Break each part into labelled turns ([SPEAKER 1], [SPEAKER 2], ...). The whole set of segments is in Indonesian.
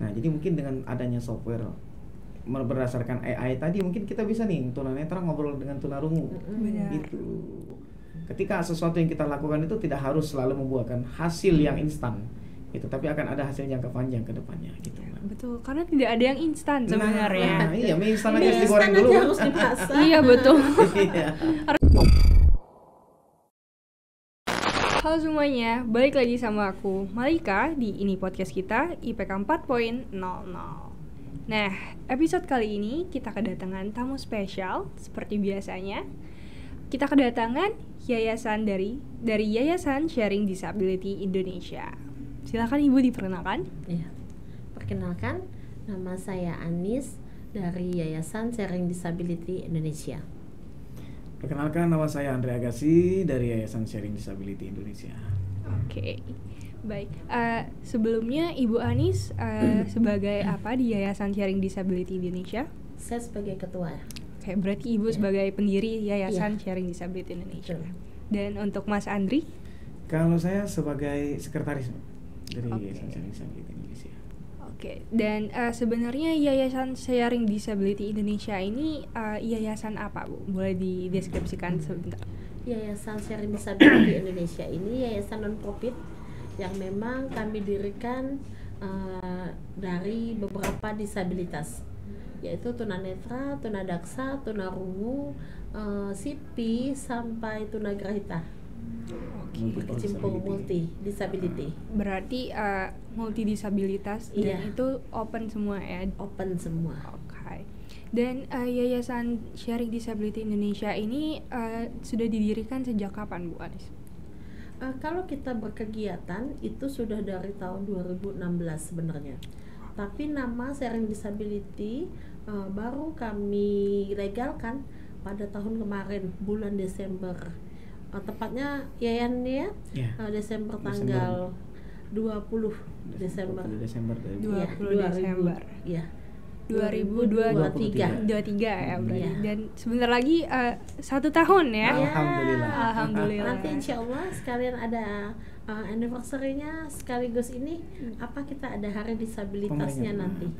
[SPEAKER 1] Nah, jadi mungkin dengan adanya software berdasarkan AI tadi, mungkin kita bisa nih tunanetra ngobrol dengan tunarungu. Gitu. Ketika sesuatu yang kita lakukan itu tidak harus selalu membuahkan hasil yang instan, gitu, tapi akan ada hasil jangka panjang ke depannya, gitu.
[SPEAKER 2] Betul, karena tidak ada yang instan sebenarnya.
[SPEAKER 1] Nah, iya, mie instan aja harus digoreng dulu.
[SPEAKER 3] Harus dimasak.
[SPEAKER 2] Iya, betul.
[SPEAKER 1] Iya.
[SPEAKER 2] Halo semuanya, balik lagi sama aku Malika di ini podcast kita IPK 4.00. Nah, episode kali ini kita kedatangan tamu spesial seperti biasanya. Kita kedatangan yayasan dari Yayasan Sharing Disability Indonesia. Silakan Ibu diperkenalkan.
[SPEAKER 3] Ya. Perkenalkan, nama saya Anis dari Yayasan Sharing Disability Indonesia.
[SPEAKER 1] Perkenalkan, nama saya Andre Agassi dari Yayasan Sharing Disability Indonesia.
[SPEAKER 2] Oke, baik. Sebelumnya Ibu Anis sebagai apa di Yayasan Sharing Disability Indonesia?
[SPEAKER 3] Saya sebagai ketua.
[SPEAKER 2] Oke, berarti Ibu sebagai pendiri Yayasan Sharing Disability Indonesia. Dan untuk Mas Andri?
[SPEAKER 1] Kalau saya sebagai sekretaris dari Yayasan Sharing Disability Indonesia.
[SPEAKER 2] Oke, dan sebenarnya Yayasan Sharing Disability Indonesia ini yayasan apa, Bu? Boleh dideskripsikan sebentar?
[SPEAKER 3] Yayasan Sharing Disability Indonesia ini yayasan non-profit yang memang kami dirikan dari beberapa disabilitas, yaitu tunanetra, tunadaksa, tunarungu, sipi, sampai tunagrahita. Berkecimpung multi disability.
[SPEAKER 2] Berarti multi disabilitas dan itu open semua ya?
[SPEAKER 3] Open semua.
[SPEAKER 2] Oke. Dan Yayasan Sharing Disability Indonesia ini sudah didirikan sejak kapan, Bu Anis?
[SPEAKER 3] Kalau kita berkegiatan itu sudah dari tahun 2016 sebenarnya. Tapi nama Sharing Disability baru kami legalkan pada tahun kemarin bulan Desember. Tepatnya Yayannya Desember tanggal 20 Desember.
[SPEAKER 2] 20 Desember.
[SPEAKER 3] Ya.
[SPEAKER 2] 2023 ya berarti. Dan sebentar lagi 1 tahun ya.
[SPEAKER 1] Alhamdulillah.
[SPEAKER 3] Nanti insya Allah sekalian ada anniversary-nya sekaligus ini kita ada hari disabilitasnya nanti.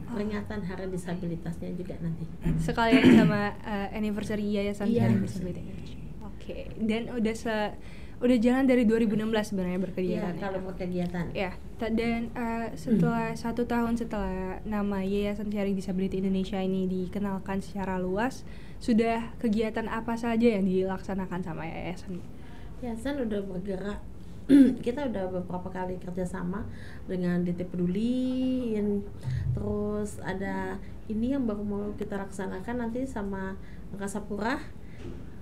[SPEAKER 3] Peringatan hari disabilitasnya juga nanti.
[SPEAKER 2] Sekalian sama anniversary Yayasan Sharing Disability Indonesia. Oke. Dan udah jalan dari 2016 sebenarnya berkegiatan.
[SPEAKER 3] Kalau berkegiatan.
[SPEAKER 2] Ya. Dan setelah 1 tahun setelah nama Yayasan Sharing Disability Indonesia ini dikenalkan secara luas, sudah kegiatan apa saja yang dilaksanakan sama yayasan?
[SPEAKER 3] Yayasan udah bergerak. Kita udah beberapa kali kerjasama dengan DT Peduli, terus ada ini yang baru mau kita laksanakan nanti sama Angkasa Pura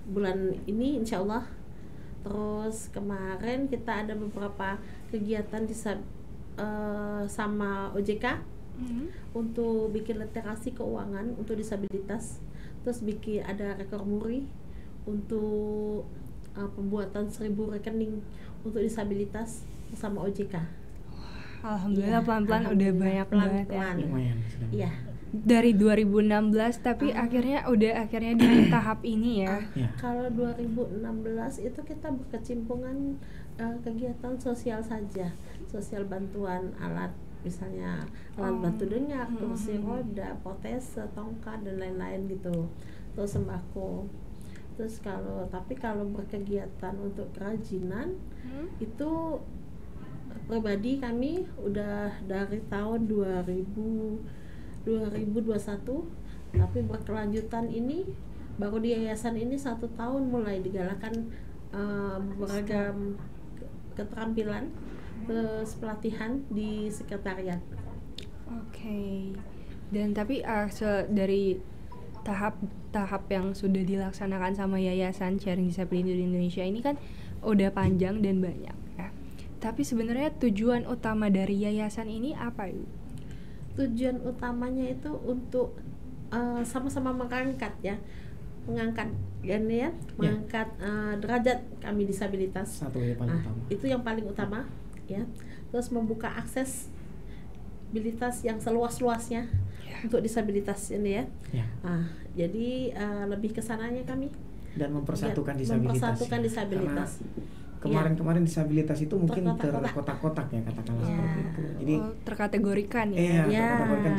[SPEAKER 3] bulan ini insya Allah. Terus kemarin kita ada beberapa kegiatan sama OJK untuk bikin literasi keuangan untuk disabilitas. Terus bikin ada rekor muri untuk pembuatan 1000 rekening untuk disabilitas bersama OJK.
[SPEAKER 2] Alhamdulillah pelan-pelan udah banyak banget ya.
[SPEAKER 1] Lumayan.
[SPEAKER 3] Iya.
[SPEAKER 2] Dari 2016 tapi akhirnya di tahap ini ya.
[SPEAKER 3] Kalau 2016 itu kita berkecimpungan kegiatan sosial saja, sosial bantuan alat, misalnya alat bantu dengar, kursi roda, protese, tongkat dan lain-lain gitu, terus sembako. Terus kalau berkegiatan untuk kerajinan itu pribadi kami udah dari tahun 2021, tapi berkelanjutan ini baru di yayasan ini 1 tahun mulai digalakan beragam keterampilan, terus pelatihan di sekretariat.
[SPEAKER 2] Oke. Dan tapi dari tahap yang sudah dilaksanakan sama Yayasan Sharing Disability Indonesia ini kan udah panjang dan banyak ya. Tapi sebenarnya tujuan utama dari yayasan ini apa, Ibu?
[SPEAKER 3] Tujuan utamanya itu untuk sama-sama mengangkat derajat kami disabilitas. Itu yang paling utama ya. Terus membuka aksesibilitas yang seluas-luasnya untuk disabilitas ini ya. Jadi lebih kesananya kami
[SPEAKER 1] dan mempersatukan disabilitas. kemarin disabilitas itu mungkin
[SPEAKER 3] Terkotak-kotak.
[SPEAKER 1] terkotak-kotak ya katakanlah seperti itu. Jadi
[SPEAKER 2] terkategorikan ya.
[SPEAKER 1] iya,
[SPEAKER 3] Ya.
[SPEAKER 1] terkategorikan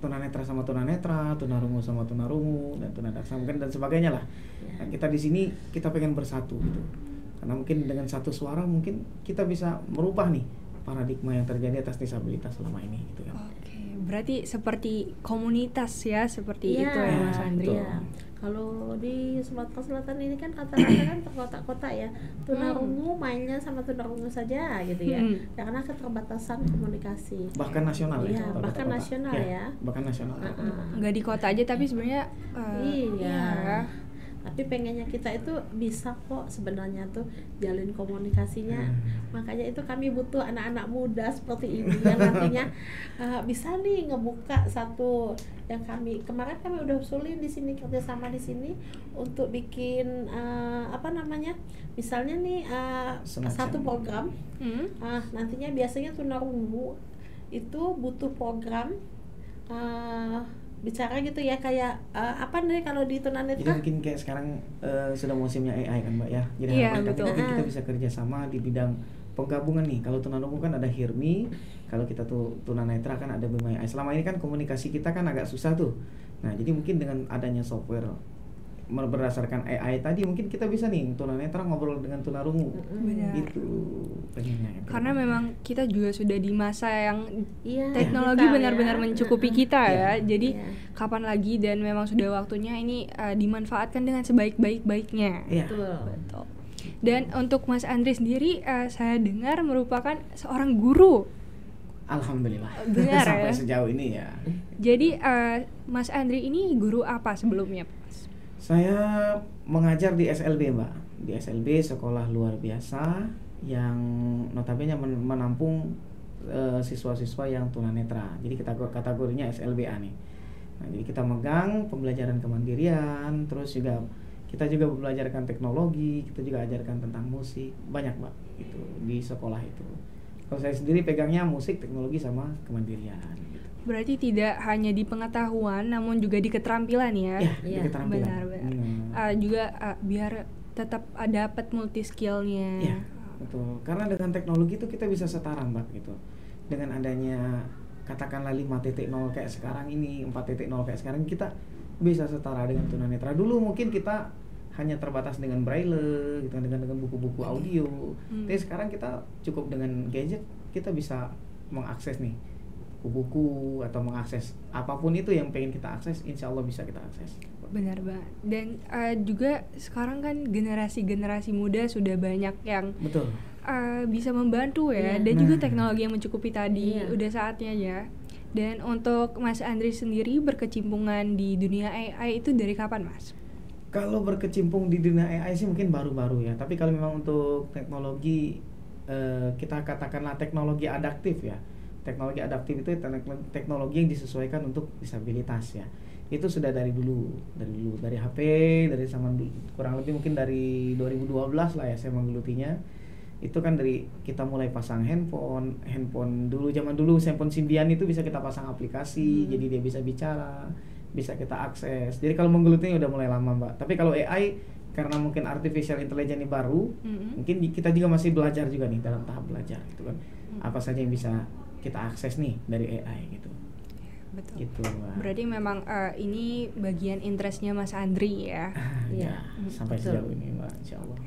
[SPEAKER 1] tunanetra sama tunanetra, tunarungu sama tunarungu, dan tunadaksa mungkin dan sebagainya lah. Nah, kita di sini kita pengen bersatu gitu. Karena mungkin dengan satu suara mungkin kita bisa merubah nih paradigma yang terjadi atas disabilitas selama ini gitu kan.
[SPEAKER 2] Oke, berarti seperti komunitas ya, seperti
[SPEAKER 3] Iya,
[SPEAKER 2] itu ya Mas Andri.
[SPEAKER 1] betul.
[SPEAKER 3] Iya. Kalau di Sumatera Selatan ini kan kata-kata kan terkotak-kotak ya. Tunarungu mainnya sama tunarungu saja gitu ya. Karena keterbatasan komunikasi.
[SPEAKER 1] Bahkan nasional
[SPEAKER 3] Iya,
[SPEAKER 1] ya.
[SPEAKER 3] bahkan
[SPEAKER 1] kota-kota.
[SPEAKER 3] nasional ya.
[SPEAKER 1] Bahkan nasional.
[SPEAKER 2] Nggak di kota aja tapi sebenarnya
[SPEAKER 3] Iya.
[SPEAKER 2] iya.
[SPEAKER 3] Tapi pengennya kita itu bisa kok sebenarnya tuh jalin komunikasinya. Makanya itu kami butuh anak-anak muda seperti ini yang nantinya bisa nih ngebuka satu yang kemarin kami udah usulin di sini, kerjasama di sini untuk bikin misalnya nih
[SPEAKER 1] Semacam.
[SPEAKER 3] satu program. Nantinya biasanya tunarungu itu butuh program bicara gitu ya, kayak apa nih kalau di
[SPEAKER 1] Jadi
[SPEAKER 3] tunanetra.
[SPEAKER 1] mungkin kayak sekarang sudah musimnya AI kan Mbak ya. Jadi
[SPEAKER 2] Iya,
[SPEAKER 1] harapan kami
[SPEAKER 2] betul.
[SPEAKER 1] mungkin kita bisa kerjasama di bidang penggabungan nih. Kalau tunarungu kan ada Hirmi, kalau kita tuh tunanetra kan ada Bima AI. Selama ini kan komunikasi kita kan agak susah tuh. Nah jadi mungkin dengan adanya software berdasarkan AI tadi mungkin kita bisa nih tunanetra ngobrol dengan tunarungu.
[SPEAKER 2] Benar.
[SPEAKER 1] Gitu pengennya. Gitu.
[SPEAKER 2] Karena memang kita juga sudah di masa yang
[SPEAKER 3] Iya,
[SPEAKER 2] teknologi
[SPEAKER 3] digital
[SPEAKER 2] benar-benar
[SPEAKER 3] ya.
[SPEAKER 2] mencukupi kita ya. Jadi
[SPEAKER 3] Iya.
[SPEAKER 2] kapan lagi dan memang sudah waktunya ini dimanfaatkan dengan sebaik-baik-baiknya.
[SPEAKER 1] Iya.
[SPEAKER 3] Betul.
[SPEAKER 2] Betul. Dan untuk Mas Andri sendiri saya dengar merupakan seorang guru.
[SPEAKER 1] Alhamdulillah.
[SPEAKER 2] Benar
[SPEAKER 1] Sampai
[SPEAKER 2] ya?
[SPEAKER 1] sejauh ini ya.
[SPEAKER 2] Jadi Mas Andri ini guru apa sebelumnya, Mas?
[SPEAKER 1] Saya mengajar di SLB Mbak, di SLB Sekolah Luar Biasa yang notabene menampung siswa-siswa yang tunanetra. Jadi kita kategorinya SLBA nih. Nah, jadi kita megang pembelajaran kemandirian, terus juga kita juga belajarkan teknologi, kita juga ajarkan tentang musik, banyak Mbak itu di sekolah itu. Kalau saya sendiri pegangnya musik, teknologi sama kemandirian. Gitu.
[SPEAKER 2] Berarti tidak hanya di pengetahuan, namun juga di keterampilan ya.
[SPEAKER 1] Ya,
[SPEAKER 3] Iya,
[SPEAKER 1] di keterampilan.
[SPEAKER 2] Benar. Juga biar tetap dapat multi skillnya.
[SPEAKER 1] Iya, betul. Karena dengan teknologi itu kita bisa setara Mbak gitu. Dengan adanya katakanlah 5.0 kayak sekarang ini, 4.0 kayak sekarang, kita bisa setara dengan tunanetra. Dulu mungkin kita hanya terbatas dengan braille gitu, dengan buku-buku audio. Tapi sekarang kita cukup dengan gadget, kita bisa mengakses nih buku atau mengakses apapun itu yang pengen kita akses, insya Allah bisa kita akses.
[SPEAKER 2] Benar banget. Dan juga sekarang kan generasi muda sudah banyak yang
[SPEAKER 1] Betul.
[SPEAKER 2] Bisa membantu ya.
[SPEAKER 3] Iya.
[SPEAKER 2] Dan juga
[SPEAKER 1] Nah.
[SPEAKER 2] teknologi yang mencukupi tadi.
[SPEAKER 3] Iya.
[SPEAKER 2] Udah saatnya ya. Dan untuk Mas Andri sendiri berkecimpungan di dunia AI itu dari kapan, Mas?
[SPEAKER 1] Kalau berkecimpung di dunia AI sih mungkin baru-baru ya. Tapi kalau memang untuk teknologi kita katakanlah teknologi adaptif ya. Teknologi adaptif itu teknologi yang disesuaikan untuk disabilitas ya. Itu sudah dari dulu dari HP, dari zaman kurang lebih mungkin dari 2012 lah ya saya menggelutinya. Itu kan dari kita mulai pasang handphone dulu, zaman dulu handphone Symbian itu bisa kita pasang aplikasi, jadi dia bisa bicara, bisa kita akses. Jadi kalau menggelutinya udah mulai lama Mbak. Tapi kalau AI karena mungkin artificial intelligence ini baru, mungkin kita juga masih belajar juga nih dalam tahap belajar gitu kan. Apa saja yang bisa kita akses nih dari AI gitu.
[SPEAKER 2] Betul.
[SPEAKER 1] Gitu Mbak.
[SPEAKER 2] Berarti memang ini bagian interestnya Mas Andri ya.
[SPEAKER 1] Ya, sampai
[SPEAKER 3] betul.
[SPEAKER 1] sejauh ini Mbak, insya Allah.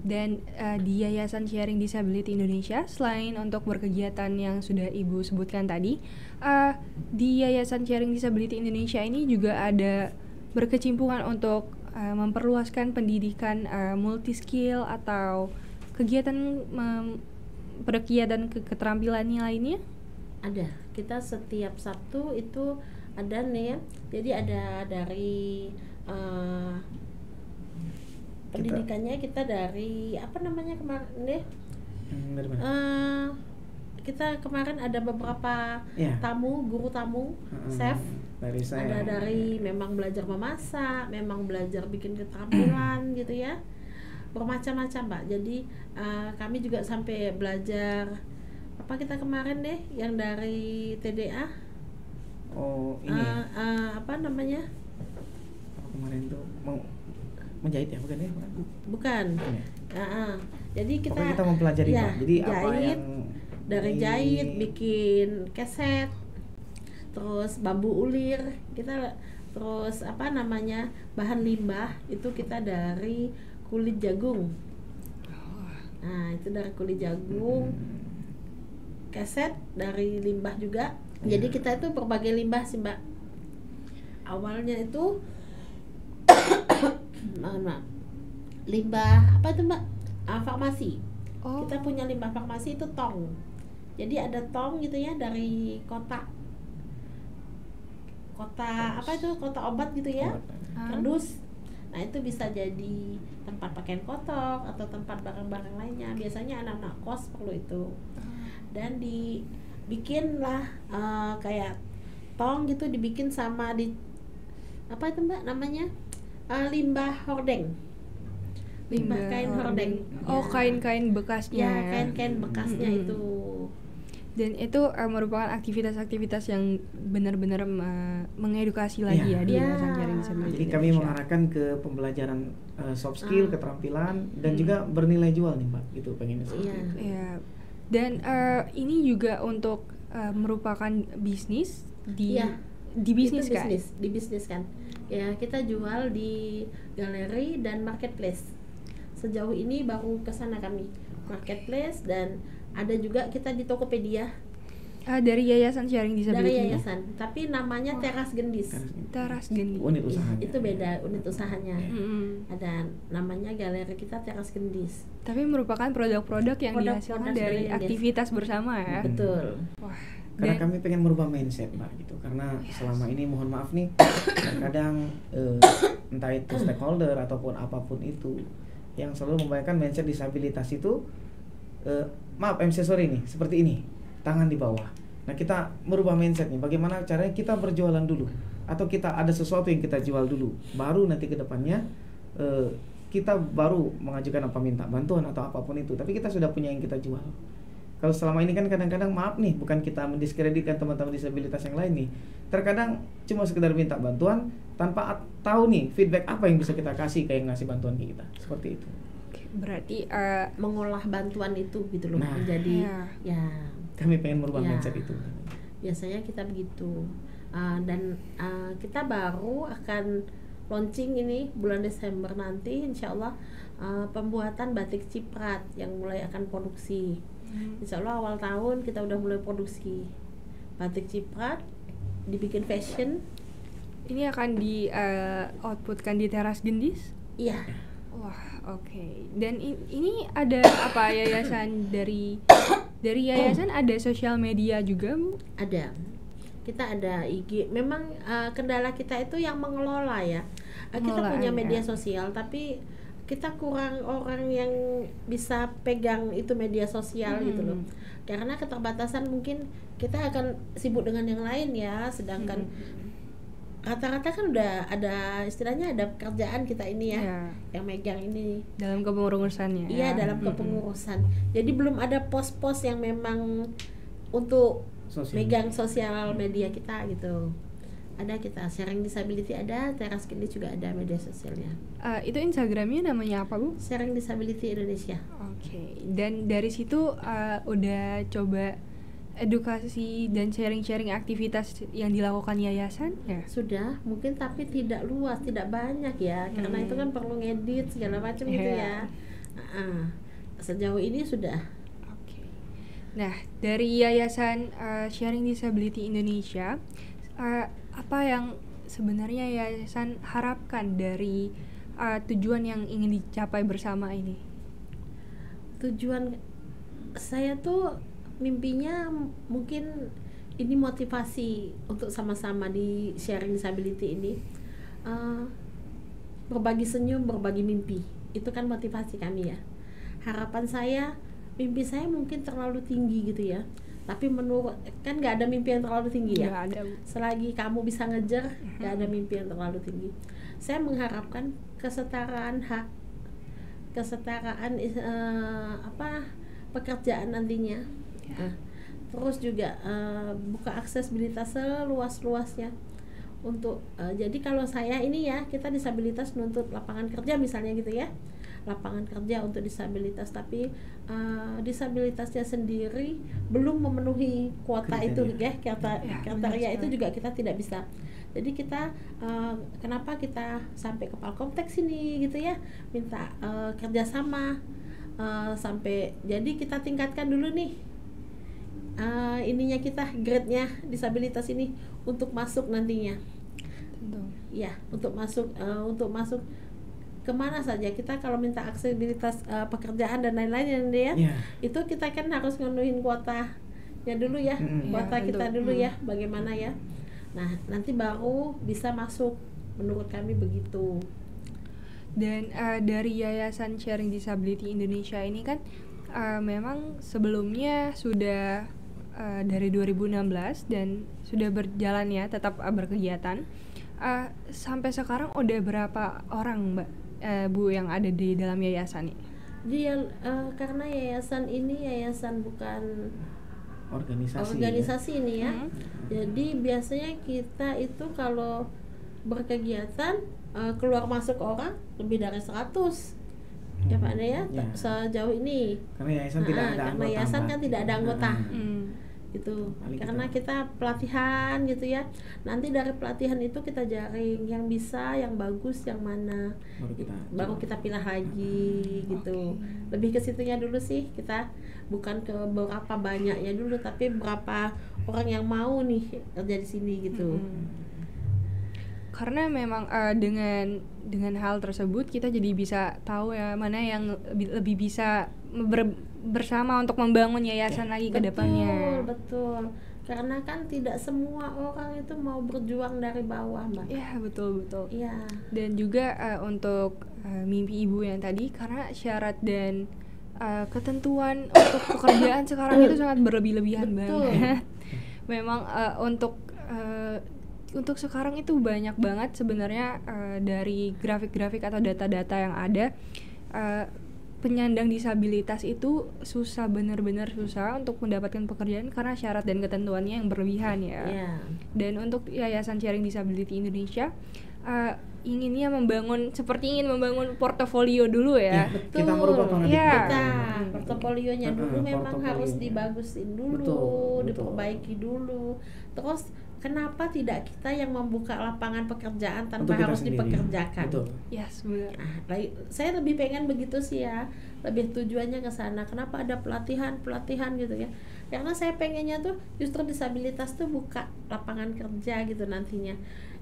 [SPEAKER 2] Dan di Yayasan Sharing Disability Indonesia, selain untuk berkegiatan yang sudah Ibu sebutkan tadi, di Yayasan Sharing Disability Indonesia ini juga ada berkecimpungan untuk memperluaskan pendidikan multi skill atau kegiatan keterampilan lainnya.
[SPEAKER 3] Ada, kita setiap Sabtu itu ada nih ya. Jadi ada dari pendidikannya kita dari apa namanya kemarin deh.
[SPEAKER 1] Dari mana?
[SPEAKER 3] Kita kemarin ada beberapa
[SPEAKER 1] Ya.
[SPEAKER 3] guru tamu, chef.
[SPEAKER 1] Dari saya.
[SPEAKER 3] Ada dari memang belajar memasak, memang belajar bikin keterampilan gitu ya. Bermacam-macam Mbak. Jadi kami juga sampai belajar apa kita kemarin deh yang dari TDA.
[SPEAKER 1] Oh, ini ya.
[SPEAKER 3] Apa namanya?
[SPEAKER 1] Kemarin tuh mau menjahit ya bukan ya?
[SPEAKER 3] Bukan.
[SPEAKER 1] Bukan ya?
[SPEAKER 3] Jadi
[SPEAKER 1] kita mempelajari
[SPEAKER 3] ya,
[SPEAKER 1] Pak. Jadi
[SPEAKER 3] jahit,
[SPEAKER 1] apa yang
[SPEAKER 3] dari jahit bikin keset, terus bambu ulir kita, terus bahan limbah itu kita dari kulit jagung. Nah itu dari kulit jagung, keset dari limbah juga. Jadi kita itu berbagai limbah sih Mbak. Awalnya itu limbah apa itu Mbak? Farmasi. Kita punya limbah farmasi itu tong. Jadi ada tong gitu ya dari kota obat gitu ya, kardus. Nah itu bisa jadi tempat pakaian kotor atau tempat barang-barang lainnya. Biasanya anak-anak kos perlu itu. Dan dibikinlah kayak tong gitu, dibikin sama apa itu Mbak namanya, limbah hordeng. Limbah kain hordeng.
[SPEAKER 2] Kain-kain bekasnya.
[SPEAKER 3] Ya, kain-kain bekasnya itu.
[SPEAKER 2] Dan itu merupakan aktivitas-aktivitas yang benar-benar mengedukasi lagi di Yayasan Sharing Disability.
[SPEAKER 1] Jadi kami mengarahkan ke pembelajaran soft skill, keterampilan, dan juga bernilai jual nih Mbak, gitu pengennya seperti itu.
[SPEAKER 2] Iya. Dan ini juga untuk merupakan bisnis di bisnis kan?
[SPEAKER 3] Di bisnis kan. Ya, kita jual di galeri dan marketplace. Sejauh ini baru ke sana kami, marketplace, dan ada juga kita di Tokopedia.
[SPEAKER 2] Dari Yayasan Sharing Disability.
[SPEAKER 3] Dari yayasan, tapi namanya Teras Gendis.
[SPEAKER 2] Teras Gendis.
[SPEAKER 1] Unit usahanya.
[SPEAKER 3] Itu beda unit usahanya. Ada namanya galeri kita Teras Gendis.
[SPEAKER 2] Tapi merupakan produk-produdak yang dihasilkan dari aktivitas bersama ya.
[SPEAKER 3] Betul.
[SPEAKER 2] Wah.
[SPEAKER 1] Karena kami pengen merubah mindset Mbak gitu. Karena selama ini mohon maaf nih, kadang entah itu stakeholder ataupun apapun itu yang selalu membayangkan mindset disabilitas itu maaf MC sorry nih, seperti ini, tangan di bawah. Nah kita merubah mindset nih, bagaimana caranya kita berjualan dulu, atau kita ada sesuatu yang kita jual dulu, baru nanti ke depannya kita baru mengajukan minta bantuan atau apapun itu, tapi kita sudah punya yang kita jual. Kalau selama ini kan kadang-kadang maaf nih, bukan kita mendiskreditkan teman-teman disabilitas yang lain nih, terkadang cuma sekedar minta bantuan tanpa tahu nih feedback apa yang bisa kita kasih ke yang ngasih bantuan ke kita, seperti itu.
[SPEAKER 2] Berarti
[SPEAKER 3] mengolah bantuan itu gitu loh, menjadi
[SPEAKER 1] kami pengen merubah mindset itu.
[SPEAKER 3] Biasanya kita begitu. Dan kita baru akan launching ini bulan Desember nanti, insya Allah pembuatan batik ciprat yang mulai akan produksi. Insya Allah awal tahun kita udah mulai produksi batik ciprat, dibikin fashion.
[SPEAKER 2] Ini akan di outputkan di Teras Gendis?
[SPEAKER 3] Iya.
[SPEAKER 2] Wah, oke. Dan ini ada apa, yayasan dari yayasan ada sosial media juga?
[SPEAKER 3] Ada. Kita ada IG. Memang kendala kita itu yang mengelola ya. Kita punya media sosial, tapi kita kurang orang yang bisa pegang itu media sosial gitu loh. Karena keterbatasan, mungkin kita akan sibuk dengan yang lain ya, sedangkan rata-rata kan udah ada istilahnya, ada pekerjaan kita ini ya, yang megang ini
[SPEAKER 2] dalam kepengurusannya.
[SPEAKER 3] Iya, dalam kepengurusan. Jadi belum ada pos-pos yang memang untuk megang sosial media kita gitu. Ada kita Sharing Disability, ada Teras Gendis juga ada media sosialnya.
[SPEAKER 2] Itu Instagramnya namanya apa Bu?
[SPEAKER 3] Sharing Disability Indonesia.
[SPEAKER 2] Oke. Dan dari situ udah coba edukasi dan sharing-sharing aktivitas yang dilakukan yayasan ya? Sudah,
[SPEAKER 3] mungkin tapi tidak luas, tidak banyak ya, karena itu kan perlu ngedit segala macam gitu ya. Sejauh ini sudah.
[SPEAKER 2] Oke. Nah, dari Yayasan Sharing Disability Indonesia, apa yang sebenarnya yayasan harapkan dari tujuan yang ingin dicapai bersama ini?
[SPEAKER 3] Tujuan saya tuh mimpinya mungkin ini motivasi untuk sama-sama di Sharing Disability ini, berbagi senyum, berbagi mimpi. Itu kan motivasi kami ya. Harapan saya, mimpi saya mungkin terlalu tinggi gitu ya, tapi menurut kan nggak ada mimpi yang terlalu tinggi ya.
[SPEAKER 2] Ada.
[SPEAKER 3] Selagi kamu bisa ngejar, nggak ada mimpi yang terlalu tinggi. Saya mengharapkan kesetaraan hak, kesetaraan pekerjaan nantinya. Terus juga buka aksesibilitas seluas-luasnya untuk jadi kalau saya ini ya, kita disabilitas nuntut lapangan kerja misalnya gitu ya, lapangan kerja untuk disabilitas, tapi disabilitasnya sendiri belum memenuhi kuota itu ya, kriteria itu juga kita tidak bisa. Jadi kita kenapa kita sampai ke Palkomteks ini gitu ya, minta kerjasama sampai jadi kita tingkatkan dulu nih ininya kita, grade-nya disabilitas ini untuk masuk nantinya.
[SPEAKER 2] Tentu.
[SPEAKER 3] Ya, untuk masuk kemana saja kita kalau minta aksesibilitas pekerjaan dan lain-lain ya, itu kita kan harus memenuhi kuotanya dulu ya, kuota kita dulu ya, bagaimana ya. Nah, nanti baru bisa masuk, menurut kami begitu.
[SPEAKER 2] Dan dari Yayasan Sharing Disability Indonesia ini kan memang sebelumnya sudah dari 2016 dan sudah berjalan ya, tetap berkegiatan. Sampai sekarang udah berapa orang Mbak, Bu, yang ada di dalam yayasan ini?
[SPEAKER 3] Dia karena yayasan ini yayasan bukan organisasi ini ya. Jadi biasanya kita itu kalau berkegiatan keluar masuk orang lebih dari 100 ya Pak Ade ya, sejauh ini.
[SPEAKER 1] Karena yayasan tidak ada
[SPEAKER 3] karena
[SPEAKER 1] anggota.
[SPEAKER 3] yayasan kan tidak ada anggota. Gitu.
[SPEAKER 1] Paling
[SPEAKER 3] Karena kita pelatihan gitu ya. Nanti dari pelatihan itu kita jaring yang bisa, yang bagus, yang mana. Baru kita pilih lagi gitu. Lebih ke situnya dulu sih, kita bukan ke berapa banyaknya dulu, tapi berapa orang yang mau nih kerja di sini gitu.
[SPEAKER 2] Karena memang dengan hal tersebut kita jadi bisa tahu ya mana yang lebih bisa bersama untuk membangun yayasan lagi ke depannya.
[SPEAKER 3] Betul. Karena kan tidak semua orang itu mau berjuang dari bawah, Mbak.
[SPEAKER 2] Iya, betul.
[SPEAKER 3] Iya.
[SPEAKER 2] Dan juga untuk mimpi Ibu yang tadi, karena syarat dan ketentuan untuk pekerjaan sekarang itu sangat berlebih-lebihan banget. Memang untuk sekarang itu banyak banget sebenarnya dari grafik-grafik atau data-data yang ada, penyandang disabilitas itu susah, benar-benar susah untuk mendapatkan pekerjaan karena syarat dan ketentuannya yang berlebihan ya. Dan untuk Yayasan Sharing Disability Indonesia ingin membangun portofolio dulu ya.
[SPEAKER 3] Betul.
[SPEAKER 1] Kita merubah paradigma.
[SPEAKER 3] Portofolionya dulu memang harus dibagusin dulu, diperbaiki dulu. Terus kenapa tidak kita yang membuka lapangan pekerjaan tanpa harus dipekerjakan?
[SPEAKER 1] Betul.
[SPEAKER 2] Yes, benar.
[SPEAKER 3] Nah, saya lebih pengen begitu sih ya. Lebih tujuannya ke sana. Kenapa ada pelatihan gitu ya? Karena saya pengennya tuh justru disabilitas tuh buka lapangan kerja gitu nantinya.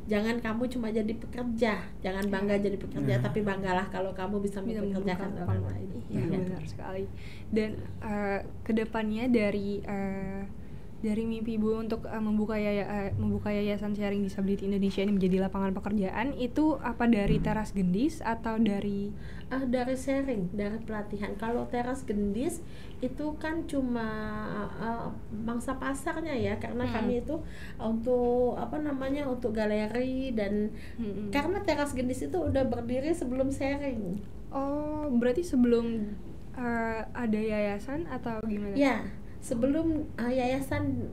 [SPEAKER 3] Jangan kamu cuma jadi pekerja, jangan bangga jadi pekerja, tapi banggalah kalau kamu bisa mempekerjakan orang lain.
[SPEAKER 2] Iya, benar sekali. Dan kedepannya dari mimpi Ibu untuk membuka Yayasan Sharing Disability Indonesia ini menjadi lapangan pekerjaan, itu apa dari Teras Gendis atau dari
[SPEAKER 3] sharing, dari pelatihan. Kalau Teras Gendis itu kan cuma mangsa pasarnya ya, karena kami itu untuk untuk galeri dan karena Teras Gendis itu udah berdiri sebelum sharing.
[SPEAKER 2] Oh, berarti sebelum ada yayasan atau gimana?
[SPEAKER 3] Ya. Sebelum yayasan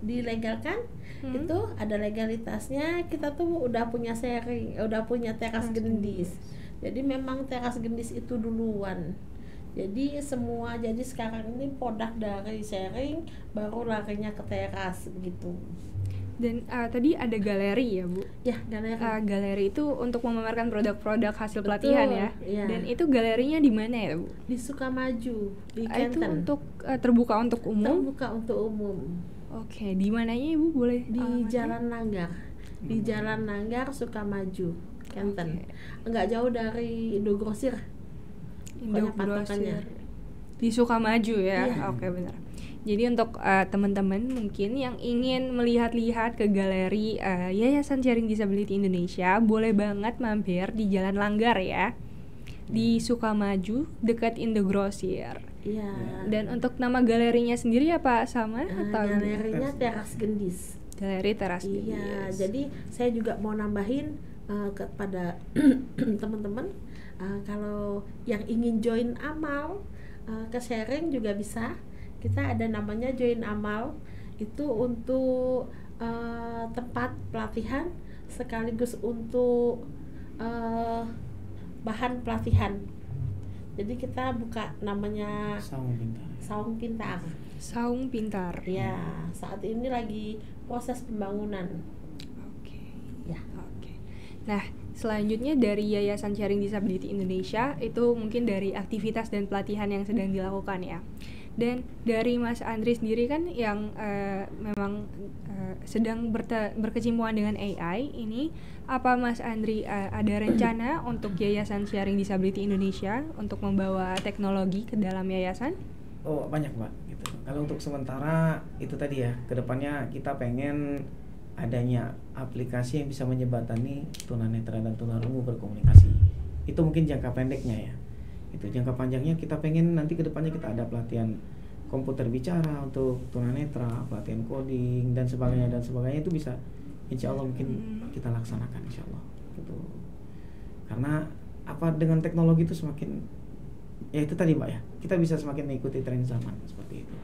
[SPEAKER 3] dilegalkan, itu ada legalitasnya, kita tuh udah punya sharing, udah punya Teras Gendis. Jadi memang Teras Gendis itu duluan. Jadi sekarang ini produk dari sharing baru larinya ke teras begitu.
[SPEAKER 2] Dan tadi ada galeri ya Bu?
[SPEAKER 3] Ya, galeri.
[SPEAKER 2] Galeri itu untuk memamerkan produk-produk hasil pelatihan ya? Dan itu galerinya di mana ya Bu?
[SPEAKER 3] Di Sukamaju, di Kenten.
[SPEAKER 2] Itu untuk terbuka untuk umum?
[SPEAKER 3] Terbuka untuk umum.
[SPEAKER 2] Oke, di mananya Ibu boleh?
[SPEAKER 3] Di Jalan Nanggar. Di Jalan Nanggar, Sukamaju, Kenten. Enggak jauh dari Indogrosir.
[SPEAKER 2] Indogrosir. Di Sukamaju ya?
[SPEAKER 3] Iya.
[SPEAKER 2] Oke, benar. Jadi untuk teman-teman mungkin yang ingin melihat-lihat ke galeri Yayasan Sharing Disability Indonesia, boleh banget mampir di Jalan Langgar ya, di Sukamaju dekat Indogrosir.
[SPEAKER 3] Iya.
[SPEAKER 2] Dan untuk nama galerinya sendiri apa sama atau
[SPEAKER 3] galerinya Teras Gendis.
[SPEAKER 2] Galeri Teras Gendis.
[SPEAKER 3] Iya. Jadi saya juga mau nambahin kepada teman-teman kalau yang ingin join amal ke sharing juga bisa. Kita ada namanya Join Amal, itu untuk tempat pelatihan sekaligus untuk bahan pelatihan Jadi kita buka namanya
[SPEAKER 1] Saung Pintar.
[SPEAKER 3] Saung Pintar.
[SPEAKER 2] Saung Pintar.
[SPEAKER 3] Ya, saat ini lagi proses pembangunan.
[SPEAKER 2] Oke.
[SPEAKER 3] Ya.
[SPEAKER 2] Oke. Nah, selanjutnya dari Yayasan Sharing Disability Indonesia itu mungkin dari aktivitas dan pelatihan yang sedang dilakukan ya. Dan dari Mas Andri sendiri kan yang memang sedang berkecimpungan dengan AI ini, apa Mas Andri ada rencana untuk Yayasan Sharing Disability Indonesia untuk membawa teknologi ke dalam yayasan?
[SPEAKER 1] Oh banyak Mbak gitu. Kalau untuk sementara itu tadi ya, kedepannya kita pengen adanya aplikasi yang bisa menjembatani tunanetra dan tunarungu berkomunikasi. Itu mungkin jangka pendeknya ya. Itu jangka panjangnya kita pengen nanti kedepannya kita ada pelatihan komputer bicara untuk tunanetra, pelatihan coding dan sebagainya itu bisa insya Allah mungkin kita laksanakan insya Allah gitu. Karena apa dengan teknologi itu semakin ya itu tadi Mbak ya, kita bisa semakin mengikuti tren zaman seperti itu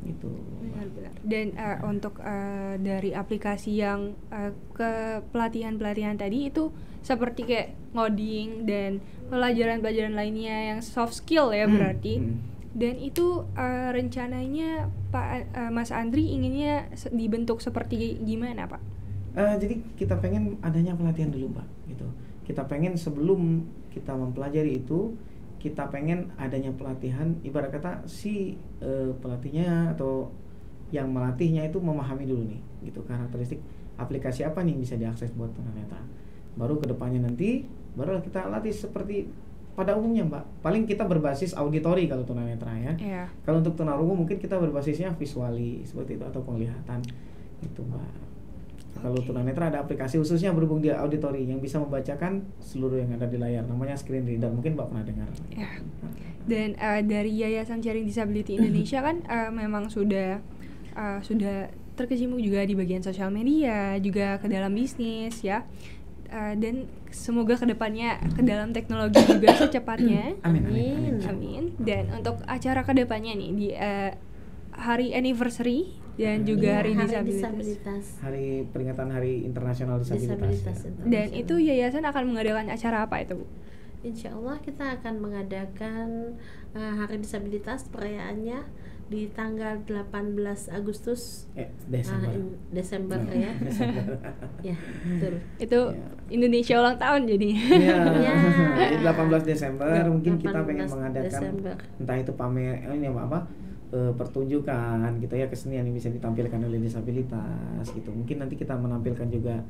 [SPEAKER 1] gitu.
[SPEAKER 2] Benar-benar. Dan untuk dari aplikasi yang ke pelatihan tadi itu seperti kayak ngoding dan pelajaran lainnya yang soft skill ya berarti. Dan itu rencananya Pak Mas Andri inginnya dibentuk seperti gimana Pak?
[SPEAKER 1] Jadi kita pengen adanya pelatihan dulu Mbak gitu. Kita pengen sebelum kita mempelajari itu, kita pengen adanya pelatihan, ibarat kata si pelatihnya atau yang melatihnya itu memahami dulu nih gitu karakteristik aplikasi apa nih bisa diakses buat tunanetra. Baru kedepannya nanti baru kita latih seperti pada umumnya Mbak. Paling kita berbasis auditori kalau tunanetra ya.
[SPEAKER 2] Yeah.
[SPEAKER 1] Kalau untuk tunarungu mungkin kita berbasisnya visuali seperti itu atau penglihatan itu Mbak. Kalau tunanetra ada aplikasi khususnya berhubung dia auditori yang bisa membacakan seluruh yang ada di layar, namanya screen reader, mungkin Mbak pernah dengar.
[SPEAKER 2] Ya. Dan dari Yayasan Sharing Disability Indonesia kan memang sudah terkecimpung juga di bagian sosial media, juga ke dalam bisnis ya. Dan semoga kedepannya ke dalam teknologi juga secepatnya. Amin. Dan untuk acara kedepannya nih di hari anniversary dan juga hari disabilitas.
[SPEAKER 1] Hari peringatan Hari Internasional Disabilitas. Ya.
[SPEAKER 2] Dan itu yayasan akan mengadakan acara apa itu, Bu?
[SPEAKER 3] Insya Allah kita akan mengadakan Hari Disabilitas perayaannya di tanggal 18 Agustus Desember ya. Ya, betul.
[SPEAKER 2] Itu Indonesia ulang tahun jadi.
[SPEAKER 1] Ya. 18 Desember mungkin kita pengen mengadakan entah itu pamer ini apa pertunjukan gitu ya, kesenian yang bisa ditampilkan oleh disabilitas gitu. Mungkin nanti kita menampilkan juga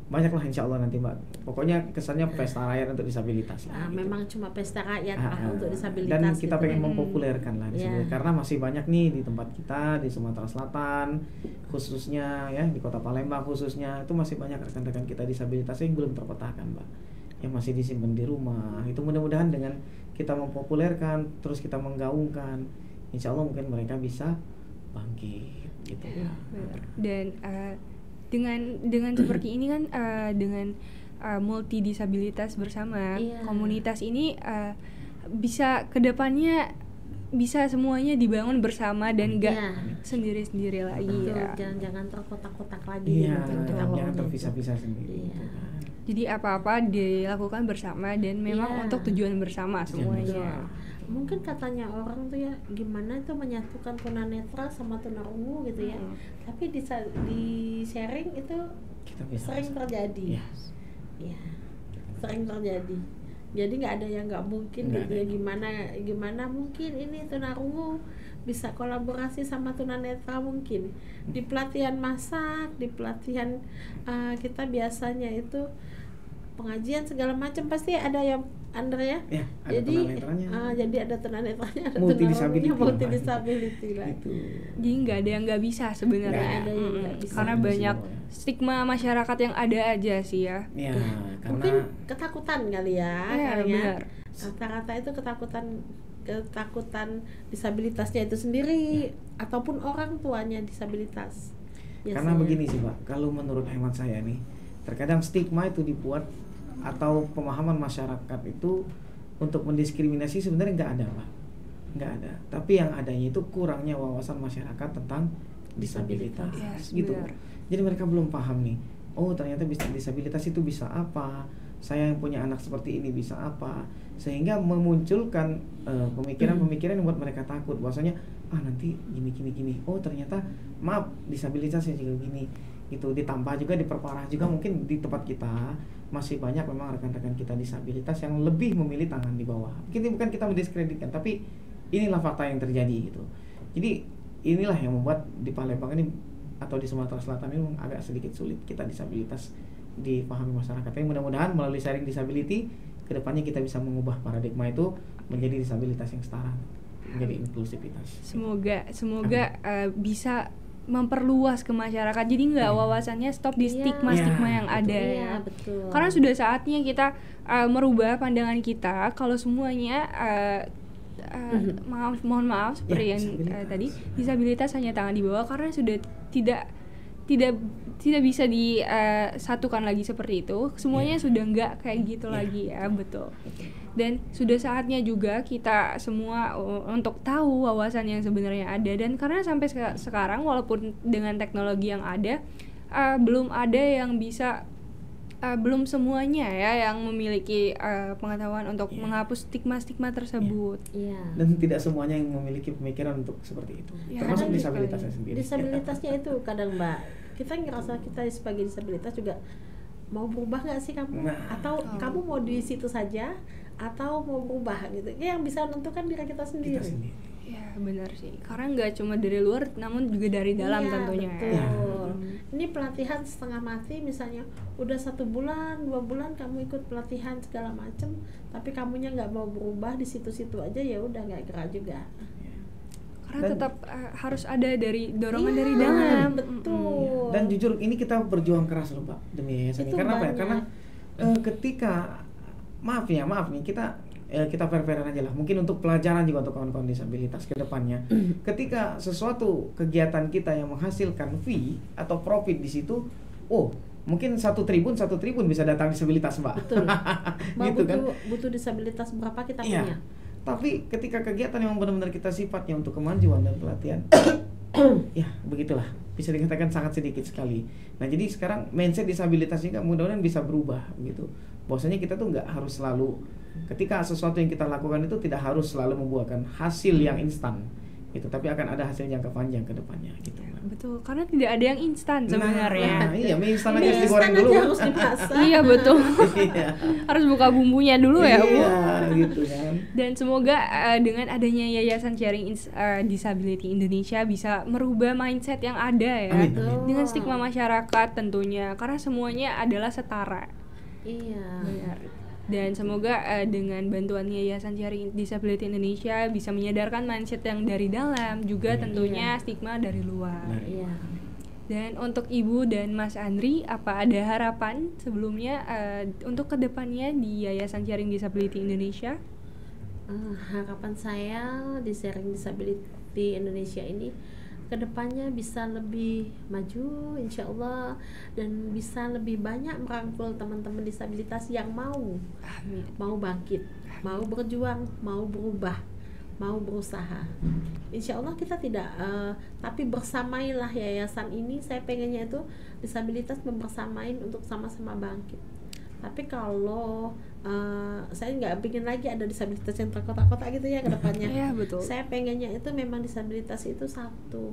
[SPEAKER 1] banyak lah insya Allah nanti Mbak. Pokoknya kesannya pesta rakyat untuk disabilitas lah, gitu.
[SPEAKER 3] Memang cuma pesta rakyat untuk disabilitas.
[SPEAKER 1] Dan kita
[SPEAKER 3] gitu
[SPEAKER 1] pengen mempopulerkan lah disabilitas karena masih banyak nih di tempat kita di Sumatera Selatan khususnya ya, di Kota Palembang khususnya itu masih banyak rekan-rekan kita disabilitas yang belum terpetakan Mbak, yang masih disimpan di rumah. Itu mudah-mudahan dengan kita mempopulerkan terus kita menggaungkan, insya Allah mungkin mereka bisa bangkit gitu ya.
[SPEAKER 2] Dan dengan seperti ini kan dengan multi disabilitas bersama komunitas ini bisa kedepannya bisa semuanya dibangun bersama dan gak sendiri-sendiri lagi.
[SPEAKER 3] Jangan terkotak-kotak lagi.
[SPEAKER 1] Jangan terpisah-pisah sendiri.
[SPEAKER 2] Jadi apa-apa dilakukan bersama dan memang untuk tujuan bersama semuanya.
[SPEAKER 3] Mungkin katanya orang tuh ya gimana itu menyatukan tunanetra sama tunarungu gitu ya. Tapi di sharing itu sering terjadi. Ya, sering terjadi. Jadi nggak ada yang nggak mungkin gitu ya. Gimana mungkin ini tunarungu bisa kolaborasi sama tunanetra mungkin di pelatihan masak, di pelatihan kita biasanya itu pengajian segala macam pasti ada yang Andrea ya, jadi ada tunanetranya, ada
[SPEAKER 1] multi
[SPEAKER 3] disability lah.
[SPEAKER 2] Jadi nggak ada yang nggak bisa sebenarnya.
[SPEAKER 3] Ada yang nggak bisa.
[SPEAKER 2] Karena banyak stigma masyarakat yang ada aja sih ya.
[SPEAKER 3] Mungkin ketakutan kali ya.
[SPEAKER 2] Benar.
[SPEAKER 3] Rata-rata itu ketakutan disabilitasnya itu sendiri ataupun orang tuanya disabilitas.
[SPEAKER 1] Karena begini sih Pak, kalau menurut hemat saya nih, terkadang stigma itu dibuat atau pemahaman masyarakat itu untuk mendiskriminasi sebenarnya nggak ada Pak, nggak ada. Tapi yang adanya itu kurangnya wawasan masyarakat tentang disabilitas gitu. Jadi mereka belum paham nih, oh ternyata disabilitas itu bisa apa, saya yang punya anak seperti ini bisa apa, sehingga memunculkan pemikiran-pemikiran yang buat mereka takut bahwasanya nanti gini, oh ternyata maaf disabilitasnya juga gini gitu. Ditambah juga diperparah juga mungkin di tempat kita masih banyak memang rekan-rekan kita disabilitas yang lebih memilih tangan di bawah. Mungkin bukan kita mendiskreditkan, tapi inilah fakta yang terjadi gitu. Jadi inilah yang membuat di Palembang ini atau di Sumatera Selatan ini memang agak sedikit sulit kita disabilitas dipahami masyarakat. Tapi mudah-mudahan melalui sharing disability kedepannya kita bisa mengubah paradigma itu menjadi disabilitas yang setara, menjadi inklusivitas.
[SPEAKER 2] Semoga bisa memperluas ke masyarakat, jadi nggak wawasannya stop di stigma-stigma yang ada.
[SPEAKER 3] Iya, betul.
[SPEAKER 2] Karena sudah saatnya kita merubah pandangan kita kalau semuanya mohon maaf seperti yang tadi, disabilitas hanya tangan di bawah, karena sudah tidak bisa disatukan lagi seperti itu. Semuanya sudah nggak kayak gitu lagi ya, betul. Dan sudah saatnya juga kita semua untuk tahu wawasan yang sebenarnya ada. Dan karena sampai sekarang walaupun dengan teknologi yang ada, belum ada yang bisa, belum semuanya ya yang memiliki pengetahuan untuk menghapus stigma-stigma tersebut.
[SPEAKER 1] Dan tidak semuanya yang memiliki pemikiran untuk seperti itu, termasuk disabilitasnya sendiri.
[SPEAKER 3] Disabilitasnya itu kadang Mbak, kita ngerasa kita sebagai disabilitas juga mau berubah nggak sih kamu? Atau kamu mau di situ saja atau mau berubah gitu? Yang bisa menentukan diri kita sendiri.
[SPEAKER 2] Ya benar sih, karena nggak cuma dari luar namun juga dari dalam tentunya.
[SPEAKER 3] Betul. Ini pelatihan setengah mati misalnya, udah 1 bulan 2 bulan kamu ikut pelatihan segala macem, tapi kamunya nggak mau berubah di situ-situ aja, ya udah nggak gerak juga.
[SPEAKER 2] Karena tetap harus ada dari dorongan dari dalam.
[SPEAKER 3] Betul.
[SPEAKER 1] Dan jujur ini kita berjuang keras loh Pak demi yayasan ini. Karena apa ya? Karena ketika maaf nih kita fair-fairan aja lah. Mungkin untuk pelajaran juga untuk kawan-kawan disabilitas ke depannya. Ketika sesuatu kegiatan kita yang menghasilkan fee atau profit di situ, mungkin satu tribun bisa datang disabilitas Mbak.
[SPEAKER 3] Betul.
[SPEAKER 1] Gitu kan?
[SPEAKER 3] Butuh disabilitas berapa kita punya.
[SPEAKER 1] Tapi ketika kegiatan yang benar-benar kita sifatnya untuk kemajuan dan pelatihan, ya begitulah, bisa dikatakan sangat sedikit sekali. Nah jadi sekarang mindset disabilitas ini mudah-mudahan bisa berubah gitu. Bahwasanya kita tuh nggak harus selalu, ketika sesuatu yang kita lakukan itu tidak harus selalu membuahkan hasil yang instan gitu, tapi akan ada hasil jangka panjang ke depannya gitu.
[SPEAKER 2] Betul, karena tidak ada yang instan sebenarnya.
[SPEAKER 1] Iya, mie instan aja digoreng dulu.
[SPEAKER 3] Harus dimasak.
[SPEAKER 2] Iya betul. Harus buka bumbunya dulu ya Bu.
[SPEAKER 1] Iya, gitu kan.
[SPEAKER 2] Dan semoga dengan adanya Yayasan Sharing Disability Indonesia bisa merubah mindset yang ada ya.
[SPEAKER 1] Amin.
[SPEAKER 2] Dengan stigma masyarakat tentunya, karena semuanya adalah setara.
[SPEAKER 3] Iya.
[SPEAKER 2] Benar. Dan semoga dengan bantuan Yayasan Sharing Disability Indonesia bisa menyadarkan mindset yang dari dalam, juga tentunya stigma dari luar.
[SPEAKER 3] Iya.
[SPEAKER 2] Dan untuk Ibu dan Mas Andri, apa ada harapan sebelumnya untuk kedepannya di Yayasan Sharing Disability Indonesia?
[SPEAKER 3] Harapan saya di Sharing Disability Indonesia ini kedepannya bisa lebih maju insya Allah, dan bisa lebih banyak merangkul teman-teman disabilitas yang mau bangkit, mau berjuang, mau berubah, mau berusaha. Insya Allah kita tidak tapi bersamailah yayasan ini. Saya pengennya itu disabilitas membersamain untuk sama-sama bangkit. Tapi kalau saya nggak ingin lagi ada disabilitas yang terkotak-kotak gitu ya ke depannya.
[SPEAKER 2] Iya, betul.
[SPEAKER 3] Saya pengennya itu memang disabilitas itu satu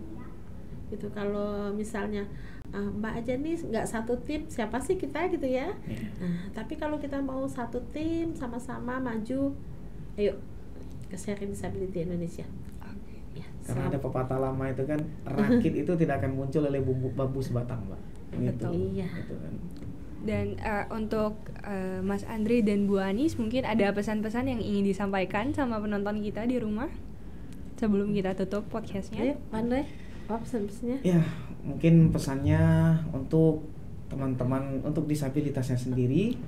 [SPEAKER 3] gitu. Kalau misalnya Mbak aja nih nggak satu tim, siapa sih kita gitu ya. Nah, tapi kalau kita mau satu tim sama-sama maju, ayo ke Sharing Disability Indonesia. Ya,
[SPEAKER 1] karena ada pepatah lama itu kan, rakit itu tidak akan muncul oleh bambu sebatang Mbak. Gitu.
[SPEAKER 3] Iya.
[SPEAKER 1] Gitu kan.
[SPEAKER 2] Dan untuk Mas Andri dan Bu Anis, mungkin ada pesan-pesan yang ingin disampaikan sama penonton kita di rumah sebelum kita tutup podcastnya.
[SPEAKER 3] Ayo, pandai. Pesan-pesannya?
[SPEAKER 1] Ya, mungkin pesannya untuk teman-teman untuk disabilitasnya sendiri,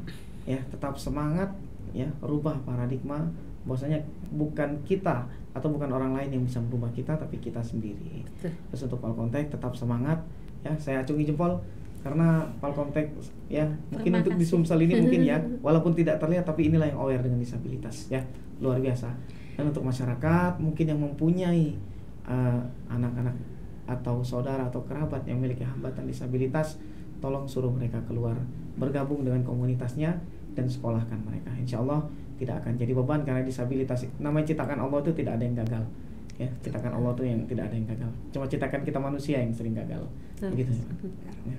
[SPEAKER 1] ya tetap semangat, ya rubah paradigma. Bahwasanya bukan kita atau bukan orang lain yang bisa merubah kita, tapi kita sendiri. Terus untuk Palkomtek tetap semangat, ya saya acungi jempol. Karena Palkomtek ya mungkin untuk di Sumsel ini mungkin ya walaupun tidak terlihat, tapi inilah yang aware dengan disabilitas ya, luar biasa. Dan untuk masyarakat mungkin yang mempunyai anak-anak atau saudara atau kerabat yang memiliki hambatan disabilitas, tolong suruh mereka keluar bergabung dengan komunitasnya, dan sekolahkan mereka. Insya Allah tidak akan jadi beban, karena disabilitas namanya ciptakan Allah itu tidak ada yang gagal. Ya, ciptakan Allah itu yang tidak ada yang gagal. Cuma ciptakan kita manusia yang sering gagal. Begitu. Ya.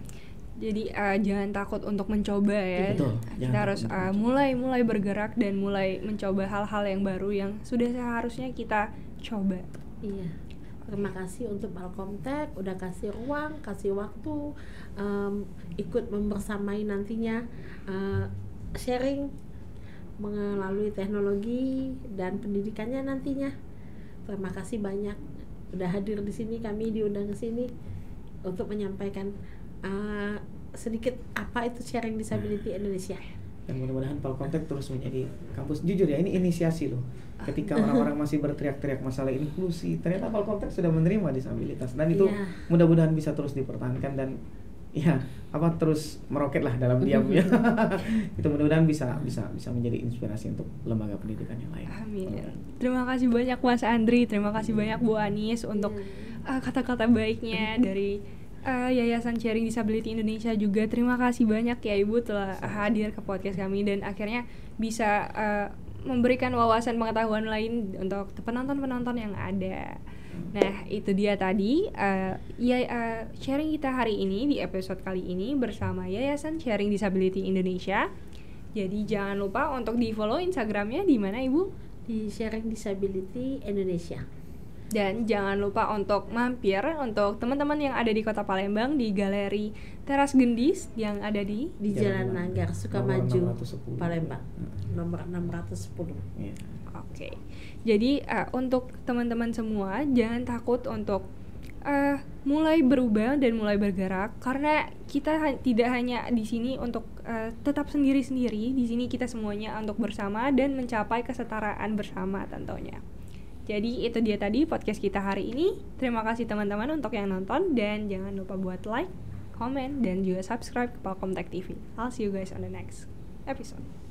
[SPEAKER 2] Jadi jangan takut untuk mencoba ya.
[SPEAKER 1] Betul.
[SPEAKER 2] Kita harus mulai bergerak dan mulai mencoba hal-hal yang baru yang sudah seharusnya kita coba.
[SPEAKER 3] Iya. Terima kasih untuk Palkomtek udah kasih ruang, kasih waktu, ikut membersamai nantinya sharing melalui teknologi dan pendidikannya nantinya. Terima kasih banyak udah hadir di sini, kami diundang ke sini untuk menyampaikan sedikit apa itu sharing disability Indonesia.
[SPEAKER 1] Dan mudah-mudahan Palkomtek terus menjadi kampus, jujur ya, ini inisiasi loh. Ketika orang-orang masih berteriak-teriak masalah inklusi, ternyata Palkomtek sudah menerima disabilitas, dan itu mudah-mudahan bisa terus dipertahankan dan ya terus meroket lah dalam diam ya. Itu mudah-mudahan bisa menjadi inspirasi untuk lembaga pendidikan yang lain.
[SPEAKER 2] Amin. Terima kasih banyak Mas Andri, terima kasih banyak Bu Anis untuk kata-kata baiknya dari Yayasan Sharing Disability Indonesia juga. Terima kasih banyak ya Ibu telah hadir ke podcast kami dan akhirnya bisa memberikan wawasan pengetahuan lain untuk penonton-penonton yang ada. Nah, itu dia tadi sharing kita hari ini di episode kali ini bersama Yayasan Sharing Disability Indonesia. Jadi jangan lupa untuk di-follow Instagramnya di mana Ibu?
[SPEAKER 3] Di Sharing Disability Indonesia.
[SPEAKER 2] Dan jangan lupa untuk mampir untuk teman-teman yang ada di Kota Palembang di Galeri Teras Gendis yang ada di
[SPEAKER 3] Jalan Nanggar Sukamaju, Palembang, nomor 610.
[SPEAKER 1] Yeah.
[SPEAKER 2] Oke. Jadi untuk teman-teman semua jangan takut untuk mulai berubah dan mulai bergerak, karena kita tidak hanya di sini untuk tetap sendiri-sendiri. Di sini kita semuanya untuk bersama dan mencapai kesetaraan bersama tentunya. Jadi itu dia tadi podcast kita hari ini. Terima kasih teman-teman untuk yang nonton, dan jangan lupa buat like, comment, dan juga subscribe ke Palkomtek TV. I'll see you guys on the next episode.